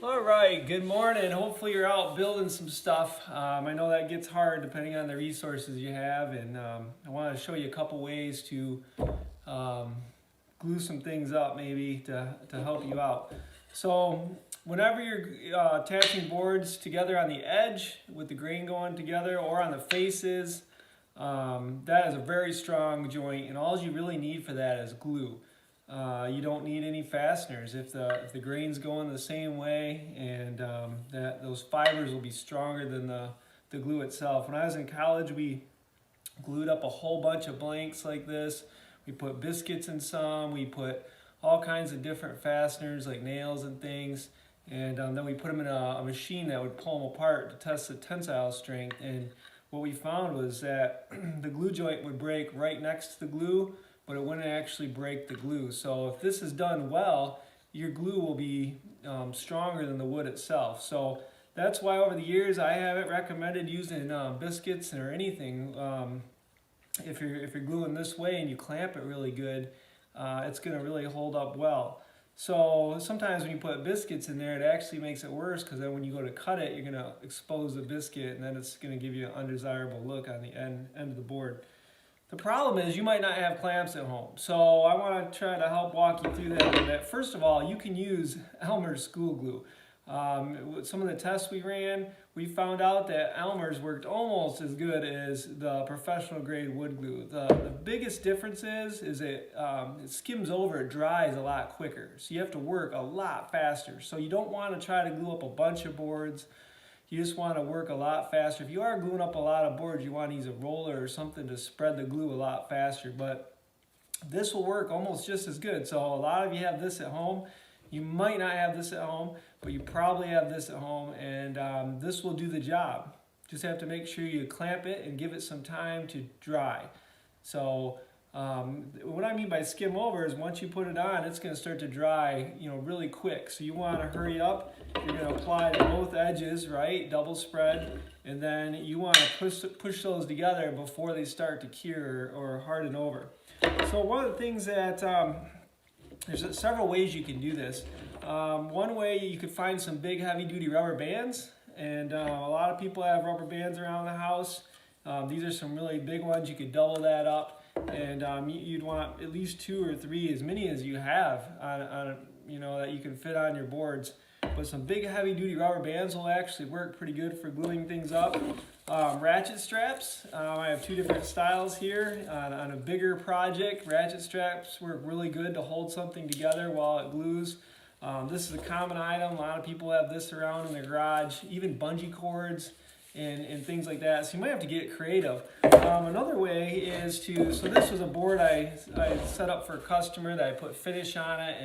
All right, good morning. Hopefully you're out building some stuff. I know that gets hard depending on the resources you have, and I want to show you a couple ways to glue some things up maybe to help you out. So whenever you're attaching boards together on the edge with the grain going together or on the faces, that is a very strong joint, and all you really need for that is glue. You don't need any fasteners if the grain's going the same way, and those fibers will be stronger than the glue itself. When I was in college, we glued up a whole bunch of blanks like this. We put biscuits in some, we put all kinds of different fasteners like nails and things, and then we put them in a machine that would pull them apart to test the tensile strength. And what we found was that the glue joint would break right next to the glue, but it wouldn't actually break the glue. So if this is done well, your glue will be stronger than the wood itself. So that's why over the years I haven't recommended using biscuits or anything. If you're gluing this way and you clamp it really good, it's going to really hold up well. So sometimes when you put biscuits in there, it actually makes it worse, because then when you go to cut it, you're going to expose the biscuit, and then it's going to give you an undesirable look on the end of the board. The problem is you might not have clamps at home, so I want to try to help walk you through that a little bit. First of all, you can use Elmer's school glue. With some of the tests we ran, we found out that Elmer's worked almost as good as the professional grade wood glue. The biggest difference is it skims over, it dries a lot quicker, so you have to work a lot faster. So you don't want to try to glue up a bunch of boards. You just want to work a lot faster. If you are gluing up a lot of boards, you want to use a roller or something to spread the glue a lot faster. But this will work almost just as good. So a lot of you have this at home. You might not have this at home, but you probably have this at home, and this will do the job. Just have to make sure you clamp it and give it some time to dry. So what I mean by skim over is once you put it on, it's going to start to dry, really quick. So you want to hurry up. You're going to apply to both edges, right? Double spread, and then you want to push those together before they start to cure or harden over. So one of the things that there's several ways you can do this. One way, you could find some big heavy-duty rubber bands, and a lot of people have rubber bands around the house. These are some really big ones. You could double that up, and you'd want at least 2 or 3, as many as you have on that you can fit on your boards. But some big heavy-duty rubber bands will actually work pretty good for gluing things up. Ratchet straps, I have 2 different styles here. On a bigger project, ratchet straps work really good to hold something together while it glues. This is a common item. A lot of people have this around in their garage, even bungee cords and things like that. So you might have to get creative. Another way is so this was a board I set up for a customer that I put finish on it,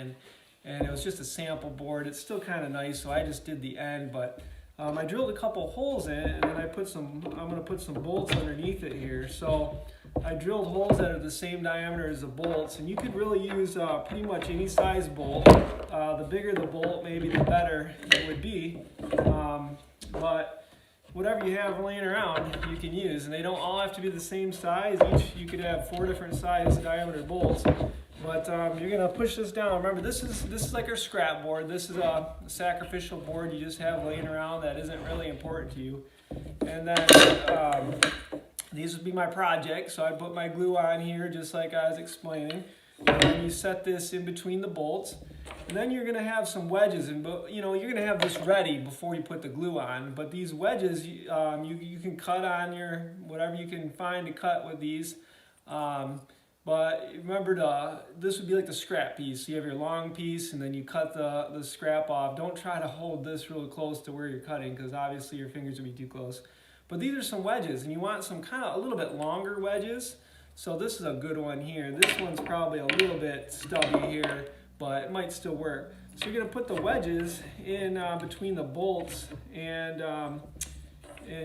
and it was just a sample board. It's still kind of nice, so I just did the end, but I drilled a couple holes in it, and then I'm going to put some bolts underneath it here. So I drilled holes that are the same diameter as the bolts, and you could really use pretty much any size bolt. The bigger the bolt, maybe the better it would be, but whatever you have laying around you can use, and they don't all have to be the same size. You could have 4 different size diameter bolts. But you're going to push this down. Remember, this is like our scrap board. This is a sacrificial board you just have laying around that isn't really important to you. And then these would be my project. So I put my glue on here just like I was explaining. And then you set this in between the bolts. And then you're going to have some wedges. And you're going to have this ready before you put the glue on. But these wedges, you can cut on your whatever you can find to cut with these. But remember, this would be like the scrap piece. So you have your long piece, and then you cut the scrap off. Don't try to hold this real close to where you're cutting, because obviously your fingers would be too close. But these are some wedges, and you want some kind of a little bit longer wedges. So this is a good one here. This one's probably a little bit stubby here, but it might still work. So you're going to put the wedges in between the bolts and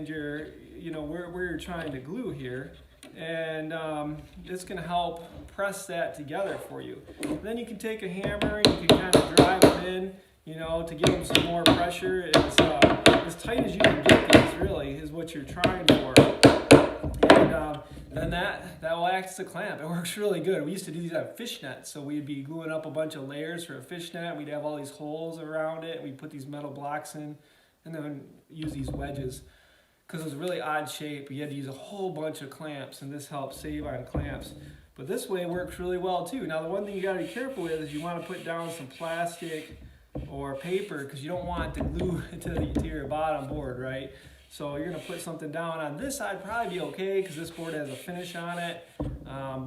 your, where you're trying to glue here. And it's going to help press that together for you. Then you can take a hammer and you can kind of drive them in, to give them some more pressure. It's as tight as you can get these, really, is what you're trying for. And then that will act as a clamp. It works really good. We used to do these on fishnets, so we'd be gluing up a bunch of layers for a fishnet. We'd have all these holes around it. We'd put these metal blocks in, and then use these wedges. Because it was a really odd shape, you had to use a whole bunch of clamps, and this helps save on clamps. But this way works really well too. Now the one thing you got to be careful with is you want to put down some plastic or paper, because you don't want it to glue to your bottom board, right? So you're going to put something down on this side, probably be okay because this board has a finish on it.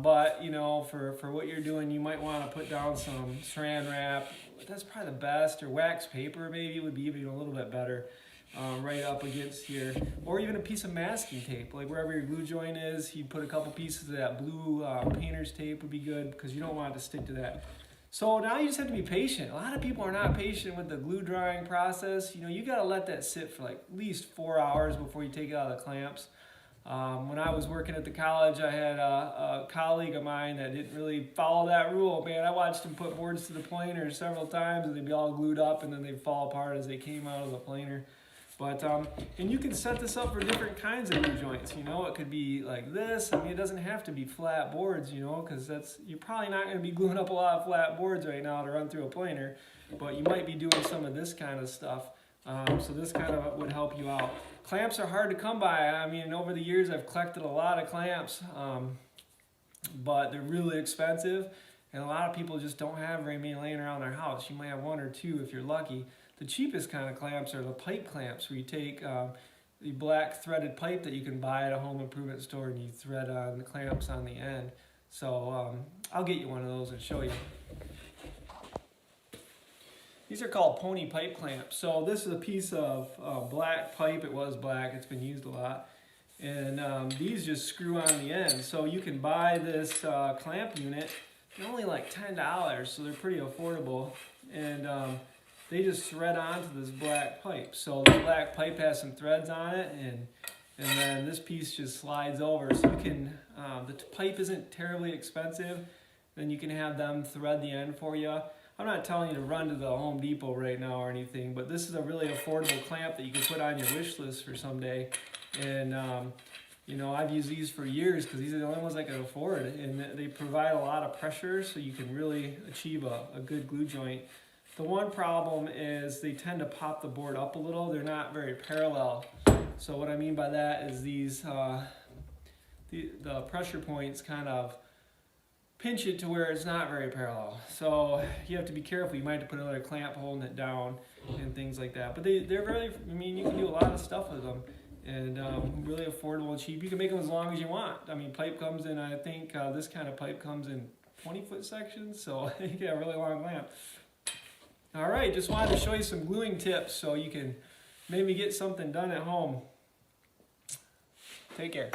But you know, for what you're doing, you might want to put down some saran wrap. That's probably the best, or wax paper maybe would be even a little bit better. Right up against here, or even a piece of masking tape, like wherever your glue joint is, you put a couple pieces of that blue painter's tape would be good, because you don't want it to stick to that. So now you just have to be patient. A lot of people are not patient with the glue drying process. You know, you got to let that sit for like at least 4 hours before you take it out of the clamps. When I was working at the college, I had a colleague of mine that didn't really follow that rule. Man, I watched him put boards to the planer several times, and they'd be all glued up, and then they'd fall apart as they came out of the planer. But, and you can set this up for different kinds of glue joints, you know. It could be like this. I mean, it doesn't have to be flat boards, you know, because you're probably not going to be gluing up a lot of flat boards right now to run through a planer, but you might be doing some of this kind of stuff. So this kind of would help you out. Clamps are hard to come by. I mean, over the years, I've collected a lot of clamps, but they're really expensive, and a lot of people just don't have very many laying around their house. You might have one or two if you're lucky. The cheapest kind of clamps are the pipe clamps, where you take the black threaded pipe that you can buy at a home improvement store, and you thread on the clamps on the end. So I'll get you one of those and show you. These are called pony pipe clamps. So this is a piece of black pipe. It was black, it's been used a lot. And these just screw on the end. So you can buy this clamp unit, they're only like $10, so they're pretty affordable. And they just thread onto this black pipe. So the black pipe has some threads on it, and then this piece just slides over. So you can, the pipe isn't terribly expensive, then you can have them thread the end for you. I'm not telling you to run to the Home Depot right now or anything, but this is a really affordable clamp that you can put on your wish list for someday. And you know, I've used these for years because these are the only ones I can afford, and they provide a lot of pressure, so you can really achieve a good glue joint. The one problem is they tend to pop the board up a little. They're not very parallel. So what I mean by that is these the pressure points kind of pinch it to where it's not very parallel. So you have to be careful. You might have to put another clamp holding it down and things like that. But they're very, I mean, you can do a lot of stuff with them, and really affordable and cheap. You can make them as long as you want. I mean, pipe comes in, I think this kind of pipe comes in 20-foot sections, so you can have a really long clamp. All right, just wanted to show you some gluing tips so you can maybe get something done at home. Take care.